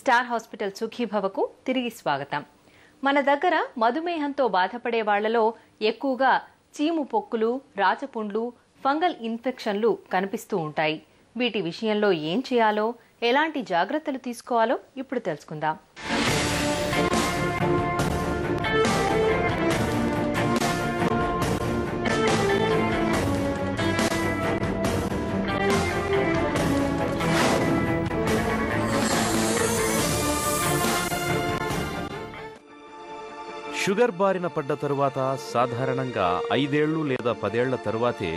Star hospital సుఖీభవకు తిరిగి స్వాగతం. మన దగ్గర మధుమేహంతో బాధపడే వాళ్లలో ఎక్కువగా చీము పొక్కులు, రాచపుండ్లు, ఫంగల్ ఇన్ఫెక్షన్లు కనిపిస్తూ ఉంటాయి. వీటి విషయంలో ఏం చేయాలో, ఎలాంటి జాగ్రత్తలు తీసుకోవాలో ఇప్పుడు తెలుసుకుందాం. షుగర్ బారిన పడ్డ తరువాత సాధారణంగా 5 ఏళ్లు లేదా 10 ఏళ్ల తరువాతే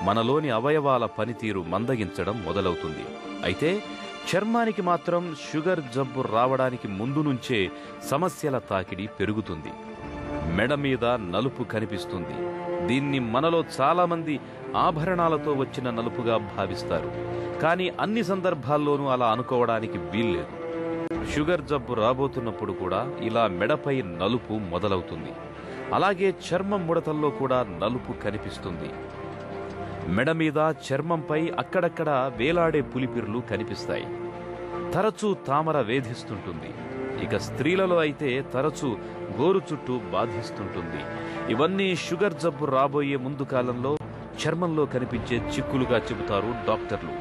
మనలోని అవయవాల పనితీరు మందగించడం మొదలవుతుంది. అయితే చర్మానికి మాత్రం షుగర్ జబ్బు రావడానికి ముందు నుంచే సమస్యల తాకిడి పెరుగుతుంది. మెడ మీద నలుపు కనిపిస్తుంది. దీన్ని మనలో చాలామంది ఆభరణాలతో వచ్చిన నలుపుగా భావిస్తారు. కానీ అన్ని సందర్భాల్లోనూ అలా అనుకోవడానికి వీల్లేదు. షుగర్ జబ్బు రాబోతున్నప్పుడు కూడా ఇలా మెడపై నలుపు మొదలవుతుంది. అలాగే చర్మం ముడతల్లో కూడా నలుపు కనిపిస్తుంది. మెడ మీద, చర్మంపై అక్కడక్కడ వేలాడే పులిపిర్లు కనిపిస్తాయి. తరచూ తామర వేధిస్తుంటుంది. ఇక స్త్రీలలో అయితే తరచూ గోరు చుట్టూ బాధిస్తుంటుంది. ఇవన్నీ షుగర్ జబ్బు రాబోయే ముందు కాలంలో చర్మంలో కనిపించే చిక్కులుగా చెబుతారు డాక్టర్లు.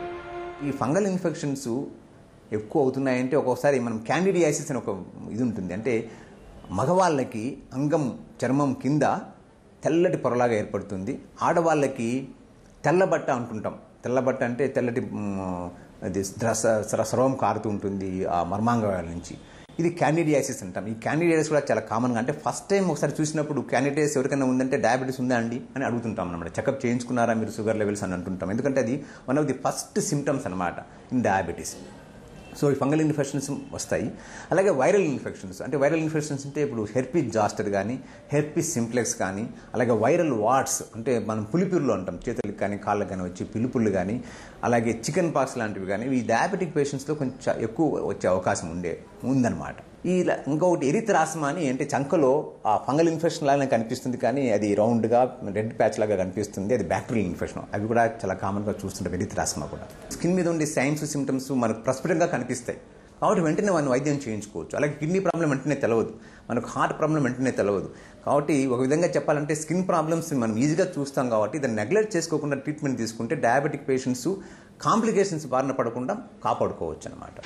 ఈ ఫంగల్ ఇన్ఫెక్షన్స్ ఎక్కువ అవుతున్నాయంటే ఒక్కోసారి మనం క్యాండిడియాసిస్ అని ఒక ఇది ఉంటుంది. అంటే మగవాళ్ళకి అంగం చర్మం కింద తెల్లటి పొరలాగా ఏర్పడుతుంది. ఆడవాళ్ళకి తెల్లబట్ట అంటుంటాం. తెల్లబట్ట అంటే తెల్లటి అది స్రవం కారుతూ ఉంటుంది ఆ మర్మాంగాల నుంచి. ఇది క్యాండిడియాసిస్ అంటాం. ఈ క్యాండిడియాసిస్ కూడా చాలా కామన్గా, అంటే ఫస్ట్ టైం ఒకసారి చూసినప్పుడు క్యాండిడియాసిస్ ఎవరికైనా ఉందంటే డయాబెటీస్ ఉందా అండి అని అడుగుతుంటాం అన్నమాట. చెకప్ చేయించుకున్నారా మీరు షుగర్ లెవెల్స్ అని అంటుంటాం. ఎందుకంటే అది one of the first symptoms అనమాట ఇన్ డయాబెటీస్. సో ఈ ఫంగల్ ఇన్ఫెక్షన్స్ వస్తాయి. అలాగే వైరల్ ఇన్ఫెక్షన్స్, అంటే వైరల్ ఇన్ఫెక్షన్స్ అంటే ఇప్పుడు హెర్పిస్ జాస్టర్ కానీ, హెర్పిస్ సింప్లెక్స్ కానీ, అలాగే వైరల్ వాట్స్ అంటే మనం పులిపిర్లు అంటాం, చేతులకు కానీ కాళ్ళకి కానీ వచ్చి పిలుపుళ్ళు కానీ, అలాగే చికెన్ పాక్స్ లాంటివి కానీ ఈ డయాబెటిక్ పేషెంట్స్లో కొంచెం ఎక్కువ వచ్చే అవకాశం ఉందన్నమాట. ఇంకొకటి ఎరిథ్రాస్మా అని, అంటే చంకలో ఆ ఫంగల్ ఇన్ఫెక్షన్ లాగానే కనిపిస్తుంది కానీ అది రౌండ్గా రెడ్ ప్యాచ్ లాగా కనిపిస్తుంది. అది బ్యాక్టీరియల్ ఇన్ఫెక్షన్. అవి కూడా చాలా కామన్గా చూస్తుంటాం. ఎరిథ్రాస్మా కూడా స్కిన్ మీద ఉండే సైన్స్ సిమ్టమ్స్ మనకు ప్రస్ఫుటంగా కనిపిస్తాయి కాబట్టి వెంటనే మనం వైద్యం చేయించుకోవచ్చు. అలాగే కిడ్నీ ప్రాబ్లం వెంటనే తెలవదు, మనకు హార్ట్ ప్రాబ్లం వెంటనే తెలవదు. కాబట్టి ఒక విధంగా చెప్పాలంటే స్కిన్ ప్రాబ్లమ్స్ మనం ఈజీగా చూస్తాం కాబట్టి దాన్ని నెగ్లెక్ట్ చేసుకోకుండా ట్రీట్మెంట్ తీసుకుంటే డయాబెటిక్ పేషెంట్స్ కాంప్లికేషన్స్ బారిన పడకుండా కాపాడుకోవచ్చు అన్నమాట.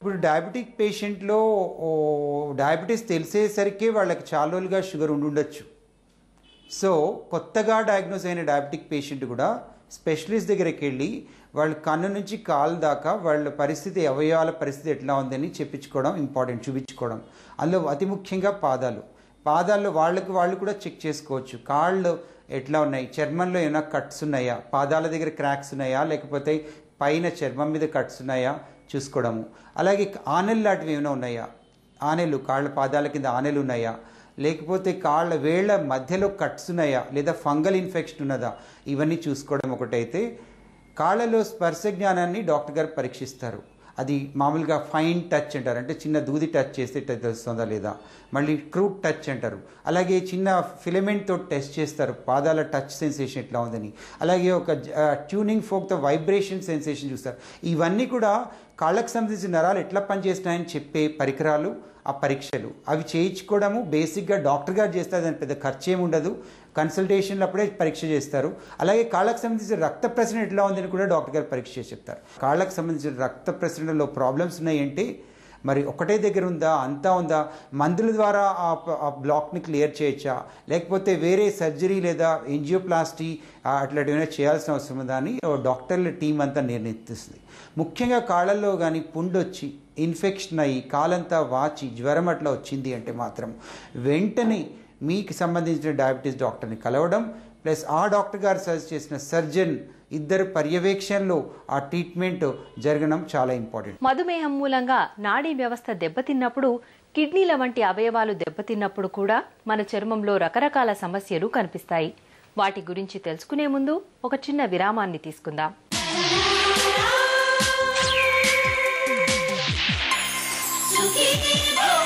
ఇప్పుడు డయాబెటిక్ పేషెంట్లో డయాబెటీస్ తెలిసేసరికి వాళ్ళకి చాలా రోజులుగా షుగర్ ఉండొచ్చు. సో కొత్తగా డయాగ్నోస్ అయిన డయాబెటిక్ పేషెంట్ కూడా స్పెషలిస్ట్ దగ్గరికి వెళ్ళి వాళ్ళ కన్ను నుంచి కాలు దాకా వాళ్ళ పరిస్థితి, అవయవాల పరిస్థితి ఎట్లా ఉందని చెప్పించుకోవడం ఇంపార్టెంట్, చూపించుకోవడం. అందులో అతి ముఖ్యంగా పాదాల్లో వాళ్ళు కూడా చెక్ చేసుకోవచ్చు. కాళ్ళు ఎట్లా ఉన్నాయి, చర్మంలో ఏమైనా కట్స్ ఉన్నాయా, పాదాల దగ్గర క్రాక్స్ ఉన్నాయా, లేకపోతే పైన చర్మం మీద కట్స్ ఉన్నాయా చూసుకోవడము. అలాగే ఆనెలు లాంటివి ఏమైనా ఉన్నాయా, ఆనెలు కాళ్ళ పాదాల కింద ఆనెలు ఉన్నాయా, లేకపోతే కాళ్ళ వేళ్ల మధ్యలో కట్స్ ఉన్నాయా, లేదా ఫంగల్ ఇన్ఫెక్షన్ ఉన్నదా, ఇవన్నీ చూసుకోవడం ఒకటైతే. కాళ్ళలో స్పర్శ జ్ఞానాన్ని డాక్టర్ గారు పరీక్షిస్తారు. అది మామూలుగా ఫైన్ టచ్ అంటారు, అంటే చిన్న దూది టచ్ చేస్తే తెలుస్తుందా లేదా. మళ్ళీ క్రూడ్ టచ్ అంటారు. అలాగే చిన్న ఫిలమెంట్తో టెస్ట్ చేస్తారు పాదాల టచ్ సెన్సేషన్ ఎట్లా ఉందని. అలాగే ఒక ట్యూనింగ్ ఫోక్తో వైబ్రేషన్ సెన్సేషన్ చూస్తారు. ఇవన్నీ కూడా కాళ్ళకు సంబంధించిన నరాలు ఎట్లా పనిచేస్తున్నాయని చెప్పే పరికరాలు, ఆ పరీక్షలు. అవి చేయించుకోవడము బేసిక్గా డాక్టర్ గారు చేస్తారు. దాని పెద్ద ఖర్చు ఏమి ఉండదు. కన్సల్టేషన్లో అప్పుడే పరీక్ష చేస్తారు. అలాగే కాళ్ళకు సంబంధించిన రక్త ప్రసరణ ఎట్లా ఉందని కూడా డాక్టర్ గారు పరీక్ష చేసి చెప్తారు. కాళ్ళకు సంబంధించిన రక్త ప్రసరణలో ప్రాబ్లమ్స్ ఉన్నాయంటే మరి ఒకటే దగ్గర ఉందా, అంతా ఉందా, మందుల ద్వారా ఆ బ్లాక్ని క్లియర్ చేయొచ్చా, లేకపోతే వేరే సర్జరీ లేదా ఎంజియోప్లాస్టీ అట్లాంటివి ఏమైనా చేయాల్సిన అవసరం ఉందా అని డాక్టర్ల టీం అంతా నిర్ణయిస్తుంది. ముఖ్యంగా కాళ్ళల్లో కానీ పుండొచ్చి ఇన్ఫెక్షన్ అయ్యి కాలంతా వాచి జ్వరం అట్లా వచ్చింది అంటే మాత్రం వెంటనే మీకు సంబంధించిన డయాబెటీస్ డాక్టర్ని కలవడం, ప్లస్ ఆ డాక్టర్ గారు సజెస్ట్ చేసిన సర్జన్ ఇద్దరు పర్యవేక్షణలో ఆ ట్రీట్మెంట్ జరగడం చాలా ఇంపార్టెంట్. మధుమేహం మూలంగా నాడీ వ్యవస్థ దెబ్బతిన్నప్పుడు, కిడ్నీల వంటి అవయవాలు దెబ్బతిన్నప్పుడు కూడా మన చర్మంలో రకరకాల సమస్యలు కనిపిస్తాయి. వాటి గురించి తెలుసుకునే ముందు ఒక చిన్న విరామాన్ని తీసుకుందాం. सुखी की भव